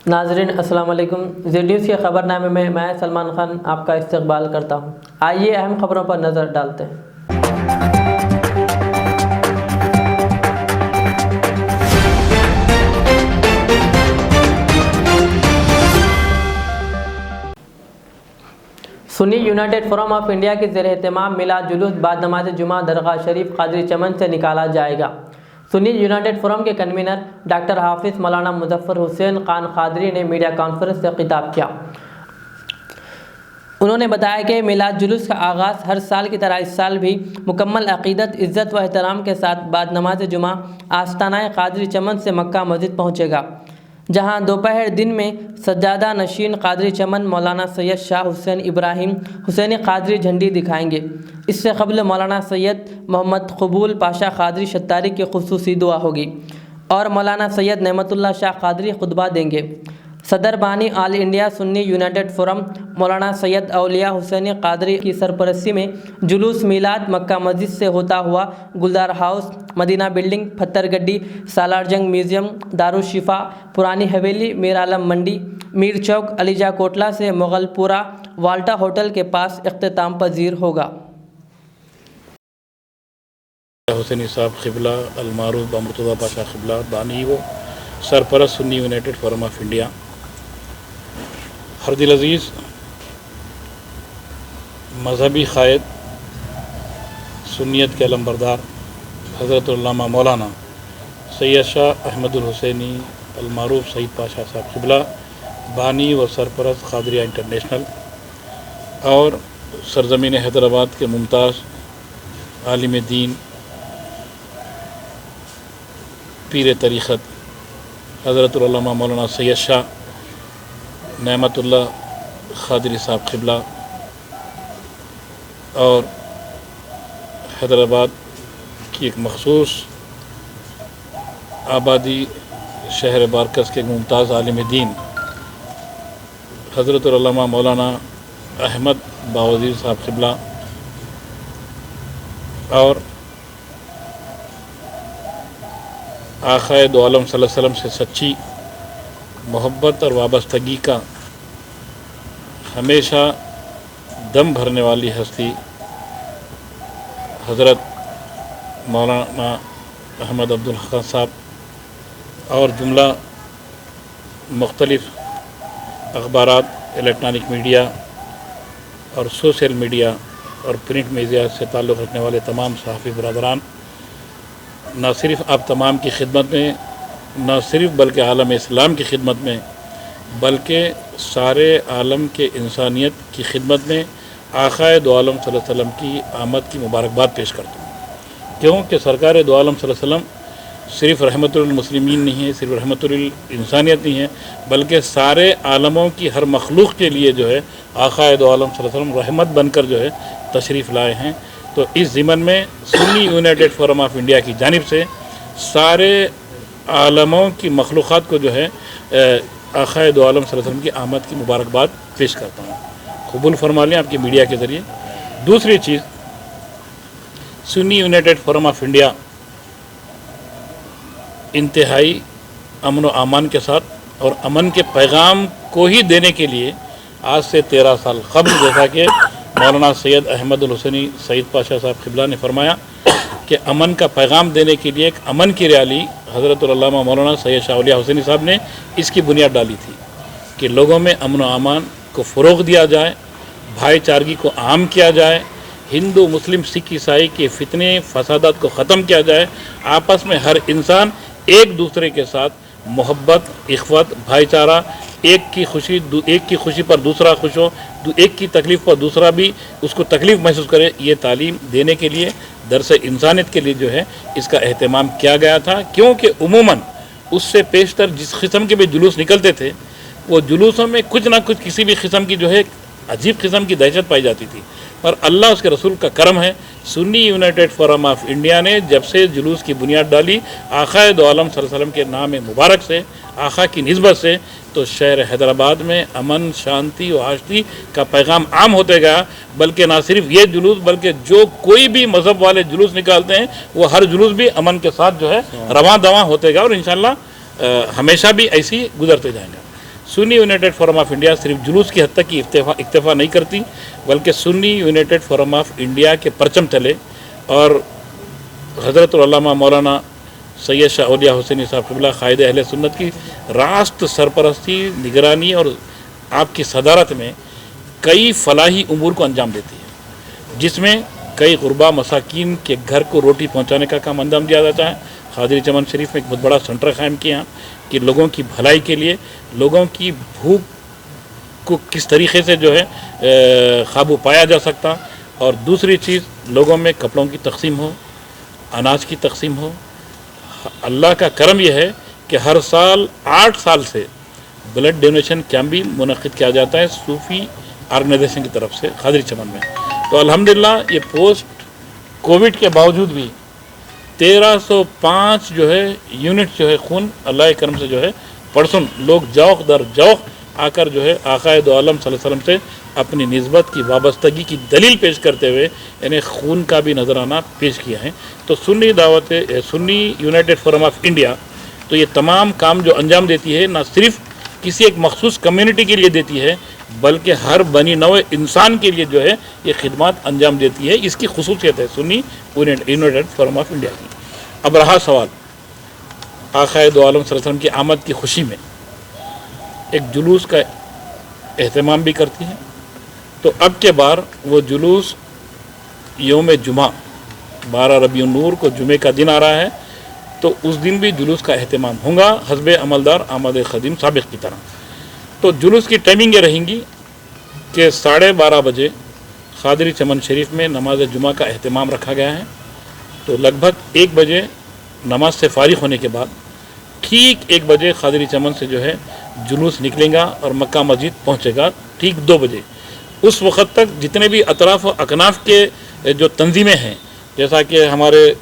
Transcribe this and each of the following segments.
ناظرین السلام علیکم. زیڈ نیوز کے خبر نامے میں سلمان خان آپ کا استقبال کرتا ہوں. آئیے اہم خبروں پر نظر ڈالتے ہیں. سنی یونائٹڈ فورم آف انڈیا کے زیر اہتمام میلاد جلوس بعد نماز جمعہ درگاہ شریف قادری چمن سے نکالا جائے گا. سنی یونائٹڈ فورم کے کنوینر ڈاکٹر حافظ مولانا مظفر حسین خان قادری نے میڈیا کانفرنس سے خطاب کیا. انہوں نے بتایا کہ میلاد جلوس کا آغاز ہر سال کی طرح اس سال بھی مکمل عقیدت، عزت و احترام کے ساتھ بعد نماز جمعہ آستانہ قادری چمن سے مکہ مسجد پہنچے گا، جہاں دوپہر دن میں سجادہ نشین قادری چمن مولانا سید شاہ حسین ابراہیم حسینی قادری جھنڈی دکھائیں گے. اس سے قبل مولانا سید محمد قبول پاشا قادری شتاری کی خصوصی دعا ہوگی اور مولانا سید نعمت اللہ شاہ قادری خطبہ دیں گے. صدر بانی آل انڈیا سنی یونائٹڈ فورم مولانا سید اولیاء حسینی قادری کی سرپرستی میں جلوس میلاد مکہ مسجد سے ہوتا ہوا گلزار ہاؤس، مدینہ بلڈنگ، پتھر گڈی، سالار جنگ میوزیم، دارالشفا، پرانی حویلی، میر عالم منڈی، میر چوک، علی جا کوٹلہ سے مغل پورہ والٹا ہوٹل کے پاس اختتام پذیر ہوگا. حسینی صاحب قبلہ المعروف بمرتضیٰ پاشا قبلہ بانی و سرپرست سنی یونائٹڈ فورم آف انڈیا. ہر دل عزیز مذہبی قائد سنیت کے علمبردار حضرت علامہ مولانا سید شاہ احمد الحسینی المعروف سعید پاشا صاحب قبلہ بانی و سرپرست قادریہ انٹرنیشنل اور سرزمین حیدرآباد کے ممتاز عالم دین پیر طریقت حضرت علامہ مولانا سید شاہ نعمت اللہ قادری صاحب قبلہ اور حیدرآباد کی ایک مخصوص آبادی شہر بارکس کے ممتاز عالم دین حضرت علامہ مولانا احمد باوزیر صاحب قبلہ اور آقائے دو عالم صلی اللہ علیہ وسلم سے سچی محبت اور وابستگی کا ہمیشہ دم بھرنے والی ہستی حضرت مولانا احمد عبدالحق صاحب اور جملہ مختلف اخبارات، الیکٹرانک میڈیا اور سوشل میڈیا اور پرنٹ میڈیا سے تعلق رکھنے والے تمام صحافی برادران، نہ صرف آپ تمام کی خدمت میں، نہ صرف بلکہ عالم اسلام کی خدمت میں، بلکہ سارے عالم کے انسانیت کی خدمت میں آقائے دو عالم صلی اللہ علیہ وسلم کی آمد کی مبارکباد پیش کرتا ہوں. کیونکہ سرکار دو عالم صلی اللہ علیہ وسلم صرف رحمت للمسلمین نہیں ہے، صرف رحمت للانسانیت نہیں ہے، بلکہ سارے عالموں کی ہر مخلوق کے لیے جو ہے آقائے دو عالم صلی اللہ علیہ وسلم رحمت بن کر جو ہے تشریف لائے ہیں. تو اس ضمن میں سنی یونائٹڈ فورم آف انڈیا کی جانب سے سارے عالموں کی مخلوقات کو جو ہے آقائے دو عالم صلی اللہ علیہ وسلم کی آمد کی مبارکباد پیش کرتا ہوں. قبول فرما لیں آپ کی میڈیا کے ذریعے. دوسری چیز، سنی یونائٹڈ فورم آف انڈیا انتہائی امن و امان کے ساتھ اور امن کے پیغام کو ہی دینے کے لیے آج سے 13 سال قبل، جیسا کہ مولانا سید احمد الحسینی سعید پاشا صاحب قبلہ نے فرمایا کہ امن کا پیغام دینے کے لیے ایک امن کی ریالی حضرت علامہ مولانا سید شاہ اولیاء حسینی صاحب نے اس کی بنیاد ڈالی تھی کہ لوگوں میں امن و امان کو فروغ دیا جائے، بھائی چارگی کو عام کیا جائے، ہندو مسلم سکھ عیسائی کے فتنے فسادات کو ختم کیا جائے، آپس میں ہر انسان ایک دوسرے کے ساتھ محبت، اخوت، بھائی چارہ، ایک کی خوشی پر دوسرا خوش ہو، ایک کی تکلیف پر دوسرا بھی اس کو تکلیف محسوس کرے. یہ تعلیم دینے کے لیے، درس انسانیت کے لیے جو ہے اس کا اہتمام کیا گیا تھا. کیونکہ عموماً اس سے پیشتر جس قسم کے بھی جلوس نکلتے تھے، وہ جلوسوں میں کچھ نہ کچھ کسی بھی قسم کی جو ہے عجیب قسم کی دہشت پائی جاتی تھی. پر اللہ اس کے رسول کا کرم ہے، سنی یونائٹڈ فورم آف انڈیا نے جب سے جلوس کی بنیاد ڈالی آقائے دو عالم صلی اللہ علیہ وسلم کے نام مبارک سے، آقا کی نسبت سے، تو شہر حیدرآباد میں امن، شانتی و آشتی کا پیغام عام ہوتے گیا. بلکہ نہ صرف یہ جلوس، بلکہ جو کوئی بھی مذہب والے جلوس نکالتے ہیں وہ ہر جلوس بھی امن کے ساتھ جو ہے رواں دواں ہوتے گا، اور انشاءاللہ ہمیشہ بھی ایسی گزرتے جائیں گے. Sunni United forum of India सिर्फ जुलूस की हद तक ही इक्तफा नहीं करती, बल्कि Sunni United forum of India के परचम तले और हज़रत उल्लामा मौलाना सैयद शाह औलिया हुसैनी साहब क़िबला क़ायद अहले सुन्नत की रास्त सरपरस्ती, निगरानी और आपकी सदारत में कई फलाही उमूर को अंजाम देती है, जिसमें कई गुरबा मसाकीन के घर को रोटी पहुंचाने का काम अंजाम दिया जाता है। खादरी चमन शरीफ में एक बहुत बड़ा सेंटर कायम किया कि लोगों की भलाई के लिए, लोगों की भूख को किस तरीके से जो है काबू पाया जा सकता, और दूसरी चीज़ लोगों में कपड़ों की तकसीम हो, अनाज की तकसीम हो। अल्लाह का करम यह है कि हर साल 8 साल से ब्लड डोनेशन कैंप भी मुनक़िद किया जाता है सूफ़ी ऑर्गेनाइजेशन की तरफ से खादरी चमन में। तो अल्हम्दुलिल्लाह ये पोस्ट कोविड के बावजूद भी 1305 जो है यूनिट जो है खून अल्लाह के करम से जो है परसों लोग जौक़ दर जौक़ आकर जो है आक़ाए दो आलम सल्लल्लाहु अलैहि वसल्लम से अपनी निस्बत की वाबस्तगी की दलील पेश करते हुए इन्हें खून का भी नजराना पेश किया है। तो Sunni United forum of India तो ये तमाम काम जो अंजाम देती है न सिर्फ किसी एक मखसूस कम्युनिटी के लिए देती है, बल्कि हर बनी नौ इंसान के लिए जो है ये खिदमत अंजाम देती है। इसकी खुसूसियत है Sunni United forum of India की। अब रहा सवाल, आक़ाए दो आलम सल्लल्लाहु अलैहि वसल्लम की आमद की खुशी में एक जुलूस का एहतमाम भी करती है। तो अब के बार वो जुलूस यौम जुमा 12 रबीउन नूर को जुमे का दिन आ रहा है, तो उस दिन भी जुलूस का एहतमाम होगा हस्बे अमलदार आमद ख़दीम साबिक़ की तरह। तो जुलूस की टाइमिंग ये रहेंगी कि 12:30 बजे खादरी चमन शरीफ में नमाज जुमा का एहतमाम रखा गया है। तो लगभग 1 बजे नमाज से फारिग होने के बाद ठीक 1 बजे खादरी चमन से जो है जुलूस निकलेगा और मक्का मस्जिद पहुँचेगा ठीक 2 बजे। उस वक़्त तक जितने भी अतराफ़ व अकनाफ़ के जो तंजीमें हैं, जैसा कि हमारे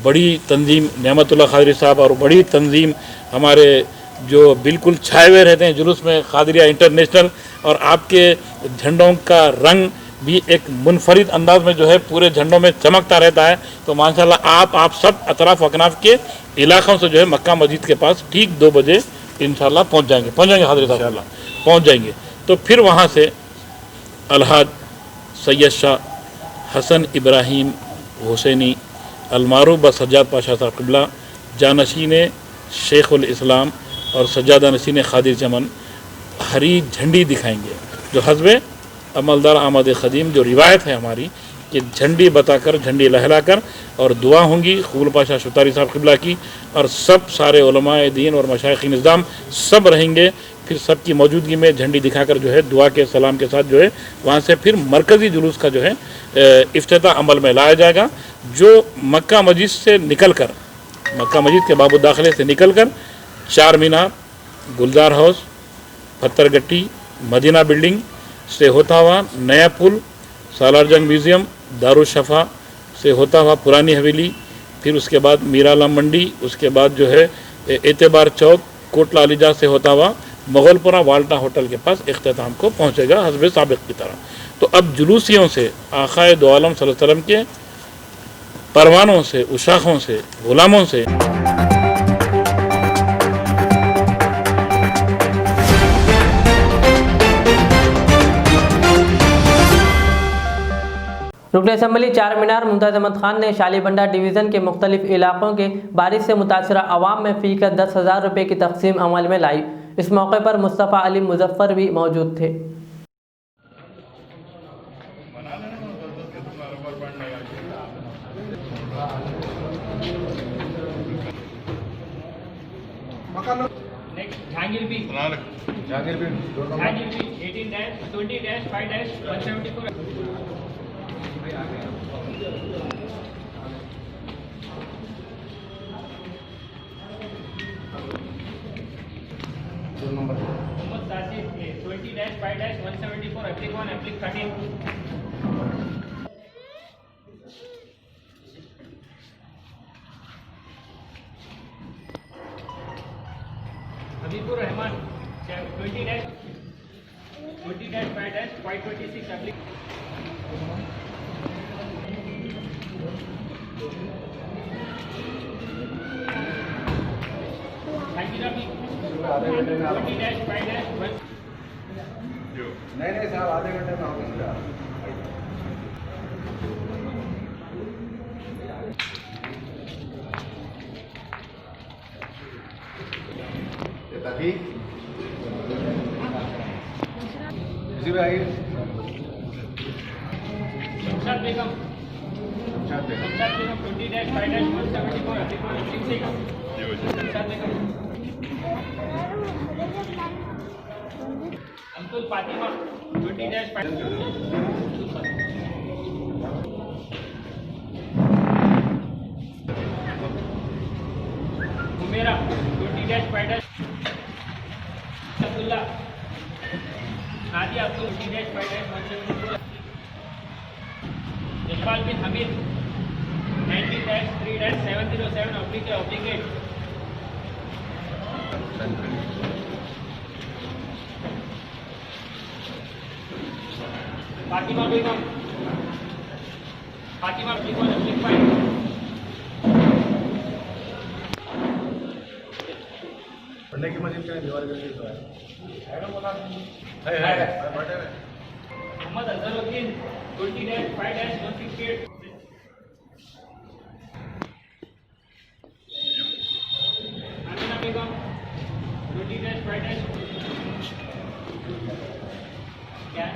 बड़ी तंजीम नेमतुल्लाह खादरी साहब और बड़ी तंजीम हमारे जो बिल्कुल छाए हुए रहते हैं जुलूस में खादरिया इंटरनेशनल, और आपके झंडों का रंग भी एक मुनफरिद अंदाज में जो है पूरे झंडों में चमकता रहता है। तो माशाल्लाह आप सब अतराफ़ अकनाफ़ के इलाक़ों से जो है मक्का मस्जिद के पास ठीक 2 बजे इंशाल्लाह पहुँच जाएंगे खादरी साहब पहुँच जाएंगे। तो फिर वहाँ से अलहाज सैयद शाह हसन इब्राहीम हुसैनी अलमारूफ ब सज्जाद पाशा साहब क़िबला जानशीन शेखुल इस्लाम और सज्जादा नशीन खादिर चमन हरी झंडी दिखाएंगे, जो हस्बे अमलदार आमद ख़दीम जो रिवायत है हमारी कि झंडी बताकर, झंडी लहराकर और दुआ होंगी खूल पाशा शुतारी साहब क़िबला की, और सब सारे उलमाए दीन और मशाइख़ निज़ाम सब रहेंगे। फिर सब की मौजूदगी में झंडी दिखाकर जो है दुआ के सलाम के साथ जो है वहाँ से फिर मरकज़ी जुलूस का जो है इफ्तिताह अमल में लाया जाएगा, जो मक्का मस्जिद से निकल कर, मक्का मस्जिद के बाबू दाखिले से निकल कर चार मीनार, गुलजार हाउस, पत्थर गट्टी, मदीना बिल्डिंग से होता हुआ नया पुल, सालार जंग म्यूज़ियम, दारुशफ़ा से होता हुआ पुरानी हवेली, फिर उसके बाद मीरालाम मंडी, उसके बाद जो है एतबार चौक, कोटला अलीजा से होता हुआ मुग़लपुरा वाल्टा होटल के पास इख्तिताम को पहुँचेगा हस्बे साबिक़ की तरह। तो अब जुलूसियों से, आक़ाए दो आलम सल्लल्लाहु अलैहि वसल्लम के परवानों से, उशाखों से, ग़ुलामों से रुकन असम्बली चार मीनार मुमताज़ अहमद खान ने शालीबंडा डिवीज़न के मुख्तलिफ इलाक़ों के बारिश से मुतासरा आवाम में फ़ी का 10,000 रुपये की तकसीम अमल में लाई। इस मौके पर मुस्तफ़ा अली मुज़फ़्फ़र भी मौजूद थे। जहांगीर भी 18-20-5-174 मोहम्मद सासिफ 20-5-174 एप्लिक 1 एप्लिक 13 हबीबुर रहमान 20-5-526 एप्लिक जहांगीर भी नहीं साहब आधे घंटे में होगा। इसी में आइए। बेगम 20-5-174 अब्दुल फातिमा 20-5 उमेरा 20-5 अब्दुल्ला नादिया अब्दुल 20-5-174 इकबाल बिन हमीद 90-3-707 फातिमा बेगम 5 पढ़ने की मशीन का दीवार करके तो है मोहम्मद अजहरुद्दीन 20-5-168 आमिना बेगम 20-5 क्या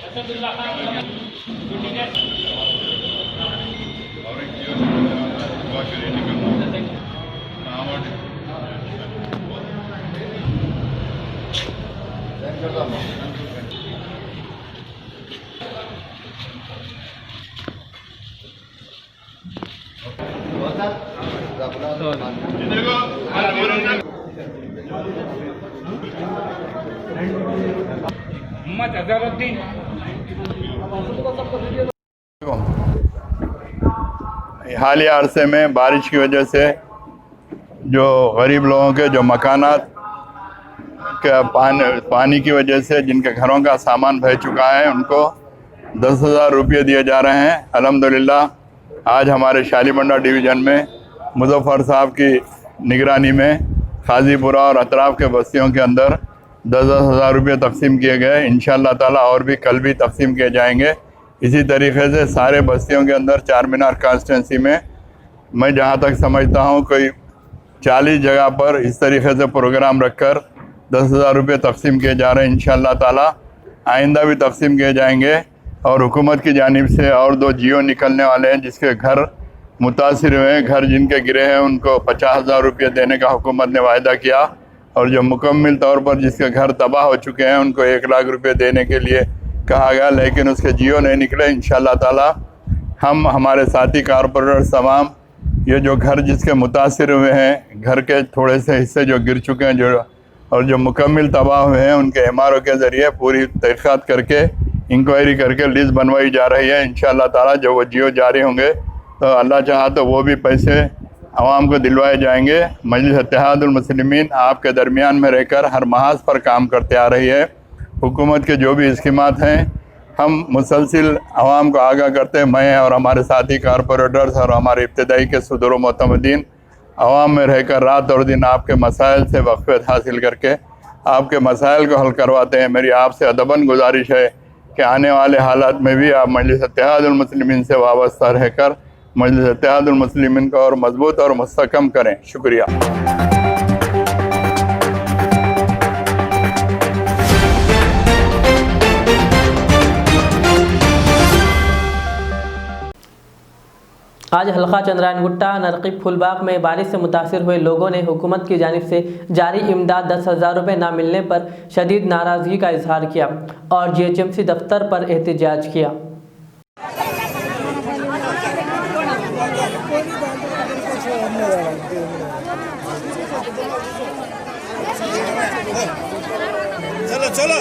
असदुल्लाह खान 20 अजहरुद्दीन हालिया अरसे में बारिश की वजह से जो गरीब लोगों के जो मकानात का पानी की वजह से जिनके घरों का सामान बह चुका है उनको 10,000 रुपये दिए जा रहे हैं। अल्हम्दुलिल्लाह आज हमारे शालीमंडा डिवीज़न में मुज़फ़्फ़र साहब की निगरानी में खाजीपुरा और अतराफ़ के बस्तियों के अंदर 10,000 रुपये तकसीम किए गए। इंशाअल्लाह ताला और भी कल भी तकसीम किए जाएंगे। इसी तरीके से सारे बस्तियों के अंदर चार मीनार कॉन्स्टिट्यूंसी में मैं जहाँ तक समझता हूँ कोई 40 जगह पर इस तरीके से प्रोग्राम रखकर 10,000 रुपये तकसीम किए जा रहे हैं। इंशाअल्लाह ताला आइंदा भी तकसीम किए जाएंगे। और हुकूमत की जानिब से और 2 जियो निकलने वाले हैं जिसके घर मुतासिर हुए हैं, घर जिनके गिरे हैं उनको 50,000 रुपये देने का हुकूमत ने वायदा किया। और जो मुकम्मल तौर पर जिसके घर तबाह हो चुके हैं उनको 1 लाख रुपये देने के लिए कहा गया, लेकिन उसके जियो नहीं निकले। इंशाअल्लाह ताला हम हमारे साथी कारपोरेटर्स तमाम ये जो घर जिसके मुतासिर हुए हैं, घर के थोड़े से हिस्से जो गिर चुके हैं जो और जो मुकम्मल तबाह हुए हैं उनके एमआरओ के ज़रिए पूरी तहक़ीक़ात करके इंक्वायरी करके लिस्ट बनवाई जा रही है। इंशाअल्लाह ताला जो वो जियो जारी होंगे तो अल्लाह चाहा तो वो भी पैसे आवाम को दिलवाए जाएंगे। मजलिस इत्तेहादुल मुस्लिमीन आपके दरमियान में रहकर हर महाज पर काम करते आ रही है। हुकूमत के जो भी स्कीमात हैं हम मुसलसिल आवाम को आगाह करते हैं। मैं और हमारे साथी कारपोरेटर्स और हमारे इब्तदाई के सदर व मोतमदीन आवाम में रहकर रात और दिन आपके मसाइल से वक़फ़ियत हासिल करके आपके मसाइल को हल करवाते हैं। मेरी आपसे अदबन गुजारिश है कि आने वाले हालात में भी आप मजलिस इत्तेहादुल मुस्लिमीन से वाबस्ता रहकर मजलिस इत्तेहादुल मुस्लिमीन को और मजबूत और मुस्तहकम करें। शुक्रिया। आज हल्का चंद्रायन गुट्टा नरकीब फुलबाग में बारिश से मुतासिर हुए लोगों ने हुकूमत की जानिब से जारी इमदाद 10,000 रुपये न मिलने पर शदीद नाराज़गी का इजहार किया और GHMC दफ्तर पर एहतजाज किया। चलो चलो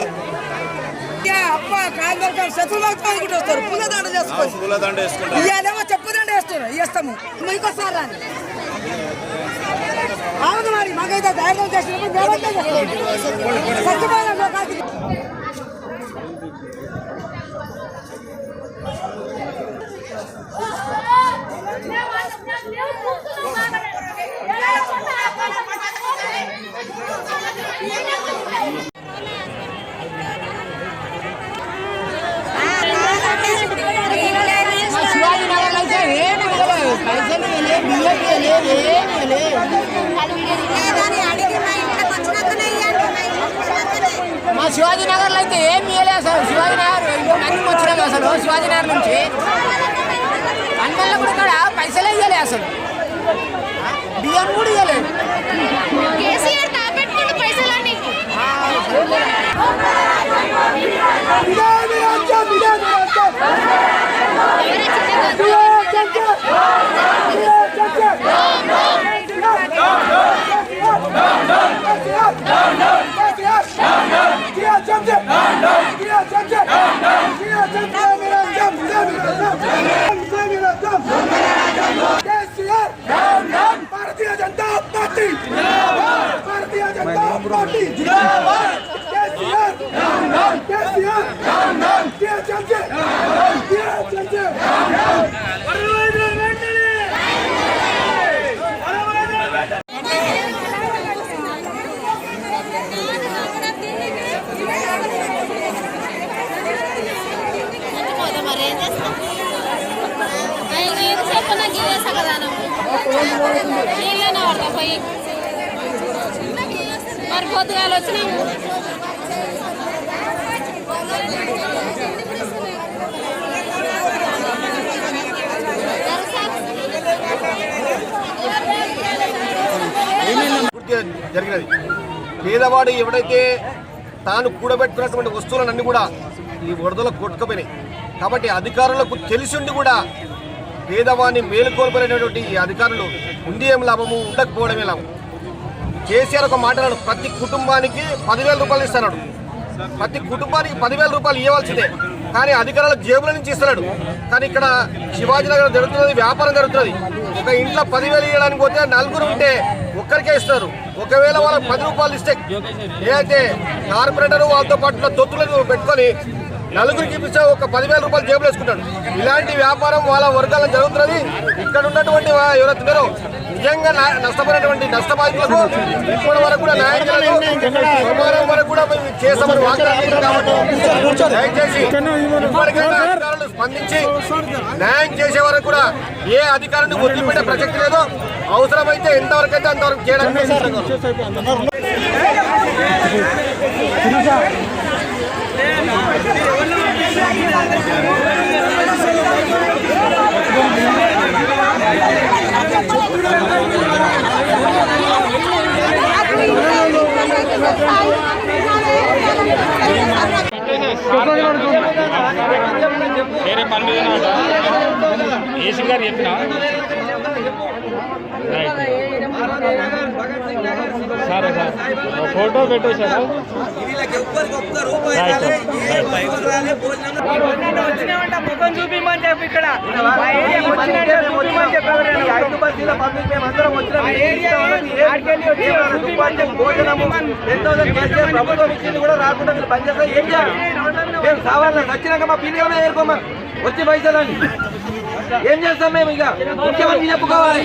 क्या అప్పా కాందర్క శత్రులతో అనుకుంటారు పూలదండ చేసుకోవచ్చు పూలదండ వేసుకుంటారు ఇయాలేమో చెప్పుదండ వేస్తారు చేస్తాము ఇంకోసారి రాని అవును మరి మాకైతే ధైర్యం చేసినప్పుడు మేమంతా చేస్తాం సత్యమైన లోకానికి మా శివాజీనగర్లో అయితే ఏమి ఇవ్వలేదు అసలు. శివాజీనగర్ అన్ని వచ్చినాం అసలు. శివాజీనగర్ నుంచి అన్నల్లో కూడా ఇక్కడ పైసలే ఇవ్వలేదు అసలు. బియ్యం కూడా ఇవ్వలేదు. కేసీఆర్ తాపెట్టుకుంటూ పైసలన్నీ भारतीय जनता पार्टी, भारतीय जनता पार्टी जिंदाबाद। केसीआर केसीआर दिया चमचे మరి పొద్దుగాలు వచ్చినాము. జరిగినది పేదవాడు ఎవడైతే తాను కూడబెట్టుకున్నటువంటి వస్తువులన్నీ కూడా ఈ వరదలకు కొట్టుకుపోయినాయి. కాబట్టి అధికారులకు తెలిసిండి కూడా పేదవాడిని మేలుకోల్పోయినటువంటి ఈ అధికారులు ఉండి ఏం లాభము, ఉండకపోవడమే లాభం. కేసీఆర్ ఒక మాట అన్నాడు, ప్రతి కుటుంబానికి 10,000 రూపాయలు ఇస్తున్నాడు. ప్రతి కుటుంబానికి 10,000 రూపాయలు ఇవ్వాల్సిందే, కానీ అధికారుల జేబుల నుంచి ఇస్తున్నాడు. కానీ ఇక్కడ శివాజీనగర్ జరుగుతున్నది, వ్యాపారం జరుగుతున్నది. ఒక ఇంట్లో 10,000 ఇవ్వడానికి పోతే 4 ఉంటే ఒక్కరికే ఇస్తారు. ఒకవేళ వాళ్ళకి 10 రూపాయలు ఇస్తే ఏదైతే కార్పొరేటర్ వాళ్ళతో పాటు తొత్తులను పెట్టుకొని 4కి ఇప్పిస్తే ఒక 10,000 రూపాయలు జేబులు వేసుకుంటాడు. ఇలాంటి వ్యాపారం వాళ్ళ వర్గాల్లో జరుగుతున్నది. ఇక్కడ ఉన్నటువంటి ఎవరైతే ఉన్నారో నిజంగా నష్టపోయినటువంటి నష్టబాధితులకు ఇప్పటి వరకు కూడా సోమవారం వరకు కూడా చేస్తామని వాగ్దానం కాబట్టి దయచేసి ఇప్పటికైనా అధికారులు స్పందించి న్యాయం చేసే వరకు కూడా ఏ అధికారిని వదిలిపెట్టే ప్రసక్తి లేదో, అవసరమైతే ఎంతవరకు అయితే అంతవరకు చేయడానికి వేరే పని మీద ఏసీ గారు చెప్పిన సరే సార్ ఫోటో పెట్టేశారు. ముఖం చూపిమని చెప్పి ఇక్కడ ప్రభుత్వం ఇచ్చింది కూడా రాకుండా మీరు పనిచేస్తే ఏం చేయాలి? మేము కావాలి వచ్చినాక మా పిల్లలు ఏర్కోమా వచ్చి పైసలని ఏం చేస్తాం మేము? ఇక ముఖ్యమంత్రి చెప్పుకోవాలి.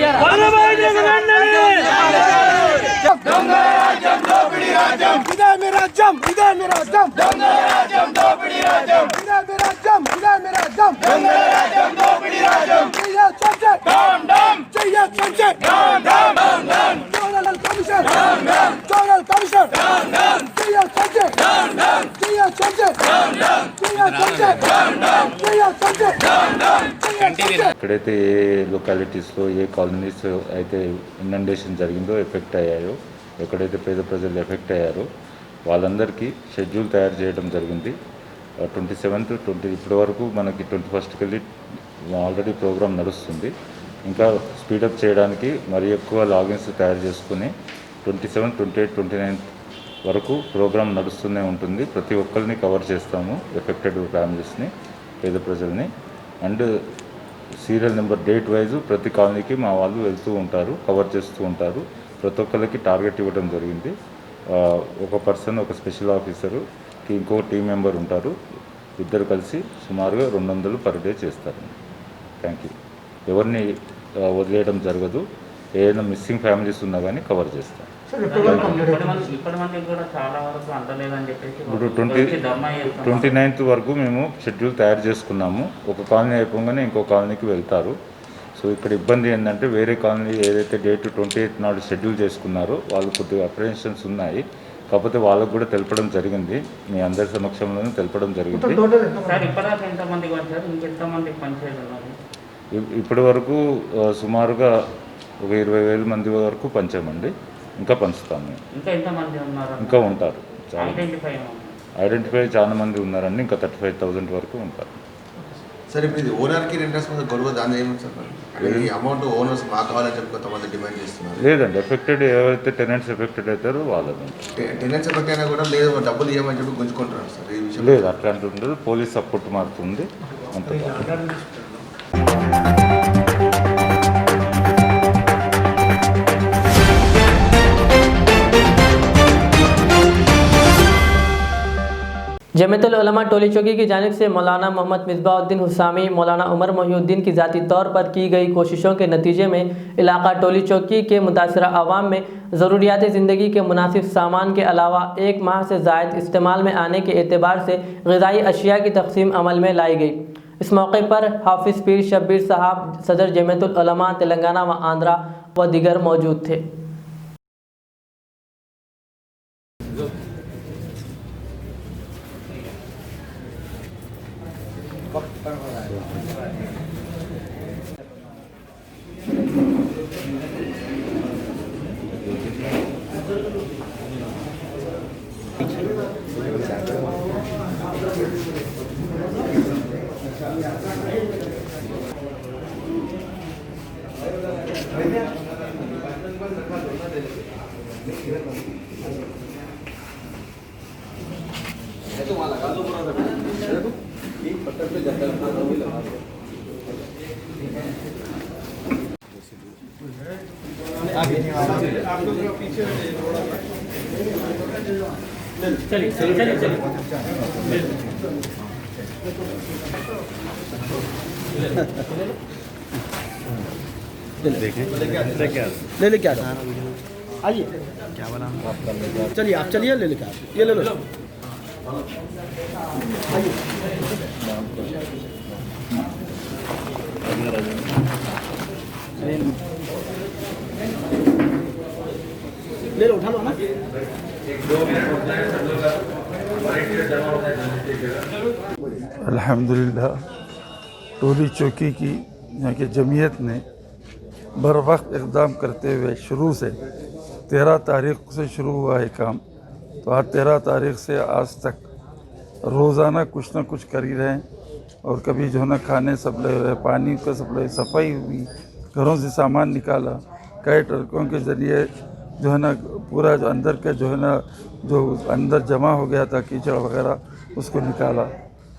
ఎక్కడైతే ఏ లొకాలిటీస్లో ఏ కాలనీస్ అయితే ఇనండేషన్ జరిగిందో, ఎఫెక్ట్ అయ్యాయో, ఎక్కడైతే పేద ప్రజలు ఎఫెక్ట్ అయ్యారో వాళ్ళందరికీ షెడ్యూల్ తయారు చేయడం జరిగింది. 27th, ఇప్పటి వరకు మనకి 21st వెళ్ళి ఆల్రెడీ ప్రోగ్రామ్ నడుస్తుంది. ఇంకా స్పీడప్ చేయడానికి మరి ఎక్కువ లాగిన్స్ తయారు చేసుకుని 27, 28, 29 వరకు ప్రోగ్రామ్ నడుస్తూనే ఉంటుంది. ప్రతి ఒక్కరిని కవర్ చేస్తాము, ఎఫెక్టెడ్ ఫ్యామిలీస్ని, పేద ప్రజల్ని. And serial number, date wise ప్రతి కాలనీకి మా వాళ్ళు వెళ్తూ ఉంటారు, కవర్ చేస్తూ ఉంటారు. ప్రతి ఒక్కరికి టార్గెట్ ఇవ్వడం జరిగింది. ఒక పర్సన్, ఒక స్పెషల్ ఆఫీసరుకి ఇంకో టీం మెంబర్ ఉంటారు. ఇద్దరు కలిసి సుమారుగా 200 పర్ డే చేస్తారు. Thank you. ఎవరిని వదిలేయడం జరగదు. ఏదైనా మిస్సింగ్ ఫ్యామిలీస్ ఉన్నా కానీ కవర్ చేస్తాం. ఇప్పుడు 29th వరకు మేము షెడ్యూల్ తయారు చేసుకున్నాము. ఒక కాలనీ అయిపోగానే ఇంకో కాలనీకి వెళ్తారు. సో ఇక్కడ ఇబ్బంది ఏంటంటే వేరే కాలనీ ఏదైతే డేట్ 28 నాడు షెడ్యూల్ చేసుకున్నారో వాళ్ళు కొద్దిగా అప్రహెన్షన్స్ ఉన్నాయి. కాకపోతే వాళ్ళకు కూడా తెలపడం జరిగింది, మీ అందరి సమక్షంలోనే తెలపడం జరిగింది. ఇప్పటి వరకు సుమారుగా ఒక 20,000 మంది వరకు పంచామండి. ఇంకా పంచుతాము. ఇంకా ఉంటారు, ఐడెంటిఫై చాలా మంది ఉన్నారండి. ఇంకా 35,000 వరకు ఉంటారు. సార్ ఇప్పుడు ఇది ఓనర్కి రెంటర్స్ మీద గొడవ దాని ఏమి సార్? ఈ అమౌంట్ ఓనర్స్ మాకు కావాలని చెప్పి కొంతమంది డిమాండ్ చేస్తున్నారు. లేదండి, ఎఫెక్టెడ్ ఎవరైతే టెనెంట్స్ ఎఫెక్టెడ్ అవుతారో వాళ్ళది. టెనెంట్స్ ఎఫెక్ట్ అయినా కూడా లేదు డబ్బులు ఇవ్వమని చెప్పి గుంజుకుంటున్నారు సార్. ఈ విషయం లేదు, అట్లాంటి ఉండదు. పోలీస్ సపోర్ట్ మారుతుంది అంత. जमीयतुल उलमा टोली चौकी की जानिब से मौलाना मोहम्मद मिसबाहुद्दीन हुसामी, मौलाना उमर मोहिउद्दीन की ज़ाती तौर पर की गई कोशिशों के नतीजे में इलाका टोली चौकी के मुतासरा आवाम में ज़रूरियात ज़िंदगी के मुनासिब सामान के अलावा 1 माह से ज़ायद इस्तेमाल में आने के एतबार से ग़िज़ाई अशिया की तक़सीम अमल में लाई गई। इस मौके पर हाफिज़ पीर शब्बीर साहब, सदर जमीयतुल उलमा तेलंगाना व आंध्रा व दीगर मौजूद थे। ले लेके आ जाओ, आइए। क्या बना चलिए, आप चलिए, ले लेके आ, ये ले लो। आइए, ले लो, उठा लो ना। अल्हम्दुलिल्लाह टोली चौकी की यहाँ की जमीयत ने बर वक्त इक़दाम करते हुए शुरू से 13 तारीख़ से शुरू हुआ है काम, तो आज 13 तारीख़ से आज तक रोज़ाना कुछ ना कुछ कर ही रहे हैं। और कभी जो है ना खाने सप्लाई हो रहे, पानी का सप्लाई, सफाई हुई, घरों से सामान निकाला, कई ट्रकों के ज़रिए जो है ना पूरा जो अंदर के जो है ना जो अंदर जमा हो गया था कीचड़ वगैरह उसको निकाला।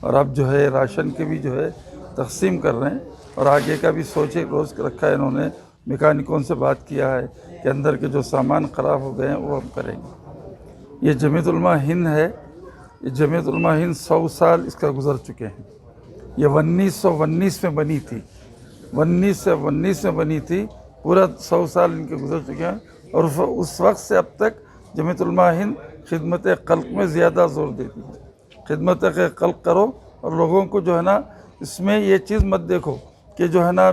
और अब जो है राशन के भी जो है तकसीम कर रहे हैं। और आगे का भी सोचे रोज़ रखा है इन्होंने, मैकेनिकों से बात किया है कि अंदर के जो सामान ख़राब हो गए हैं वो हम करेंगे। ये जमीयत उलमा हिंद है, ये जमीयत उलमा हिंद 100 साल इसका गुज़र चुके हैं। ये 1919 में बनी थी, 1919 में बनी थी, पूरा 100 साल इनके गुज़र चुके हैं। और उस वक्त से अब तक जमीयत उलमा हिंद खिदमत क़ल्क़ में ज़्यादा ज़ोर देती है। खिदमत क़ल्क़ करो और लोगों को जो है ना इसमें ये चीज़ मत देखो कि जो है ना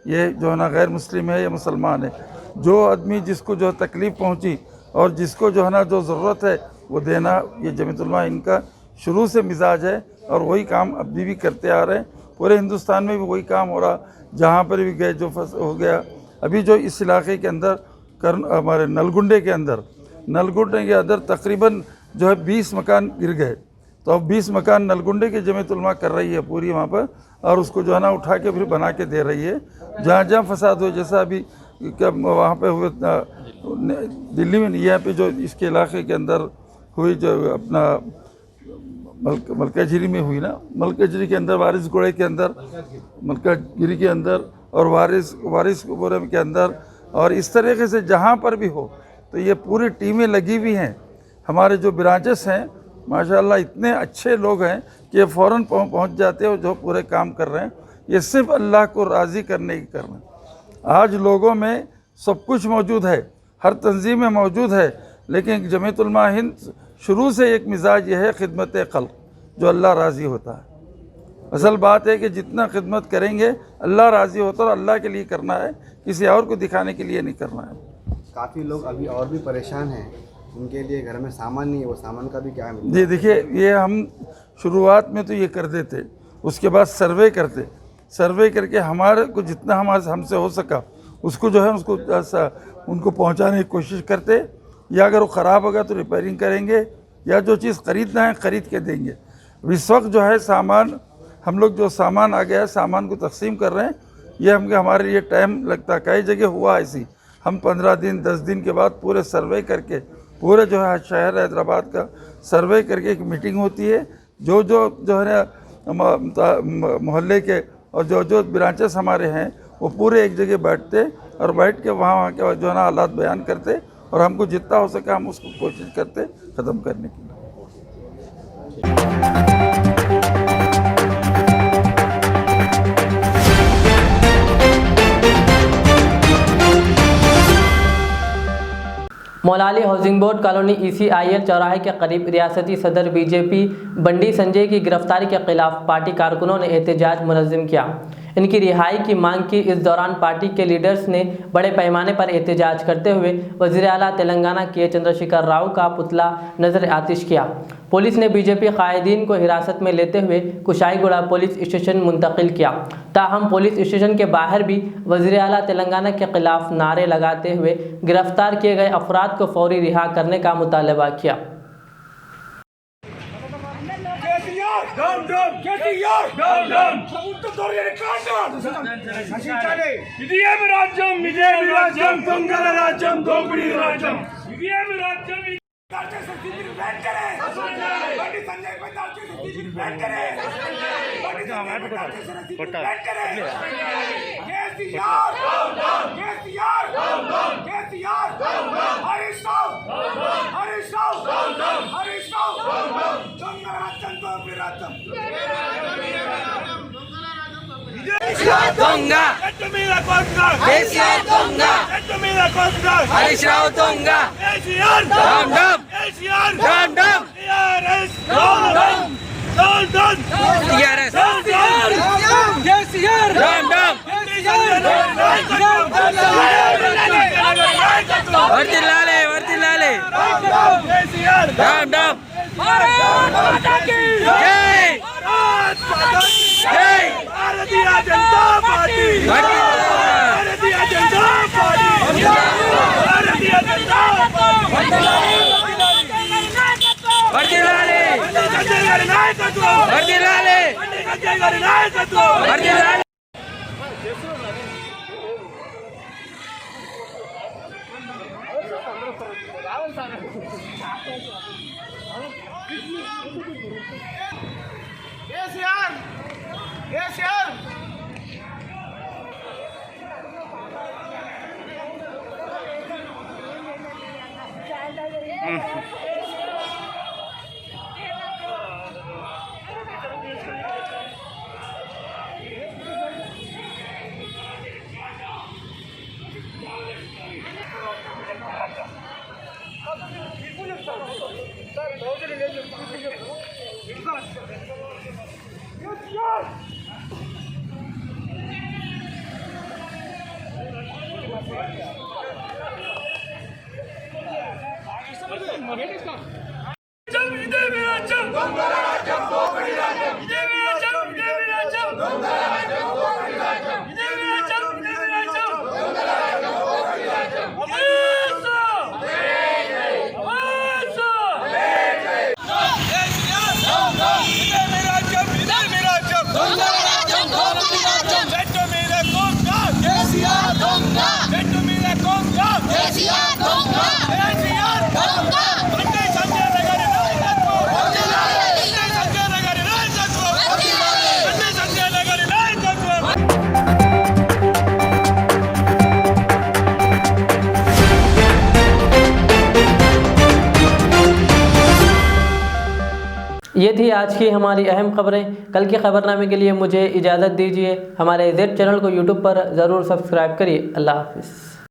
ये जो है ना गैर मुस्लिम है या मुसलमान है। जो आदमी जिसको जो तकलीफ़ पहुंची और जिसको जो है ना जो ज़रूरत है वो देना, ये जमीयत उलमा इनका शुरू से मिजाज है। और वही काम अभी भी करते आ रहे हैं। पूरे हिंदुस्तान में भी वही काम हो रहा, जहाँ पर भी गए जो हो गया। अभी जो इस इलाके के अंदर हमारे नलगुंडे के अंदर तकरीबन जो है 20 मकान गिर गए। तो अब 20 मकान नलगुंडे की जमीयत उलमा कर रही है पूरी वहाँ पर, और उसको जो है ना उठा के फिर बना के दे रही है। जहाँ जहाँ फसाद हुए, जैसा अभी वहाँ पे हुए दिल्ली में, यहाँ पे जो इसके इलाके के अंदर हुई जो अपना मलकाजिरी में हुई ना, मलकाजिरी के अंदर, वारिस गोड़े के अंदर, मलकाजिरी के अंदर और वारिस गोड़े के अंदर, और इस तरीके से जहाँ पर भी हो तो ये पूरी टीमें लगी हुई हैं। हमारे जो ब्रांचेस हैं माशाल्लाह इतने अच्छे लोग हैं कि ये फ़ौरन पहुँच जाते हैं और जो पूरे काम कर रहे हैं। ये सिर्फ अल्लाह को राज़ी करने की कर रहे हैं। आज लोगों में सब कुछ मौजूद है, हर तंजीम में मौजूद है, लेकिन जमीयत उलमा हिंद शुरू से एक मिजाज ये है खिदमत क़ल्क़, जो अल्लाह राज़ी होता है। असल बात है कि जितना खिदमत करेंगे अल्लाह राज़ी होता है और अल्लाह के लिए करना है, किसी और को दिखाने के लिए नहीं करना है। काफ़ी लोग अभी और भी परेशान हैं, उनके लिए घर में सामान नहीं है, वो सामान का भी क्या है? जी देखिए, ये हम शुरुआत में तो ये कर देते, उसके बाद सर्वे करते, सर्वे करके हमारे को जितना हमसे हो सका उसको जो है उसको उनको पहुंचाने की कोशिश करते, या अगर वो ख़राब होगा तो रिपेयरिंग करेंगे, या जो चीज़ ख़रीदना है ख़रीद के देंगे। इस वक्त जो है सामान हम लोग जो सामान आ गया है सामान को तकसीम कर रहे हैं। ये हमारे लिए टाइम लगता है, कई जगह हुआ ऐसी, हम 15 दिन 10 दिन के बाद पूरे सर्वे करके, पूरे जो है शहर हैदराबाद का सर्वे करके एक मीटिंग होती है, जो है ना मोहल्ले के और जो ब्रांचेस हमारे हैं वो पूरे एक जगह बैठते और बैठ के वहाँ के जो है ना हालात बयान करते, और हमको जितना हो सके हम उसको कोशिश करते ख़त्म करने की। Moula Ali housing board colony ECIL चौराहे के करीब रियासती सदर बीजेपी बंडी संजय की गिरफ्तारी के खिलाफ पार्टी कारकुनों ने एहतजाज मुनज़्ज़म किया। इनकी रिहाई की मांग की। इस दौरान पार्टी के लीडर्स ने बड़े पैमाने पर एहतजाज करते हुए वज़ीर आला तेलंगाना के चंद्रशेखर राव का पुतला नज़र आतिश किया। पुलिस ने बीजेपी कायदीन को हिरासत में लेते हुए कुशाईगुड़ा पुलिस स्टेशन मुंतकिल किया। ताहम पुलिस स्टेशन के बाहर भी वज़ीर आला तेलंगाना के खिलाफ नारे लगाते हुए गिरफ्तार किए गए अफराद को फौरी रिहा करने का मुतालबा किया। దొంగ కేసీఆర్ దొంగ హరీష్ రావు దొంగ డమ్ డమ్ డమ్ డమ్ టిఆర్ఎస్ కేసీఆర్ డమ్ డమ్ వర్ధిల్లాలి వర్ధిల్లాలి డమ్ డమ్ భారత్ మాతా కీ జై జై Bharatiya Janata party Bharatiya Janata party Bharatiya Janata party వర్ధిల్లాలి సంజయ్ గారి నాయకత్వం వర్ధిల్లాలి సంజయ్ గారి నాయకత్వం వర్ధిల్లాలి కేసీఆర్ కేసీఆర్ ये थी आज की हमारी अहम खबरें। कल की खबरनामे के लिए मुझे इजाज़त दीजिए। हमारे Z चैनल को YouTube पर ज़रूर सब्सक्राइब करिए। अल्लाह हाफ़िज़।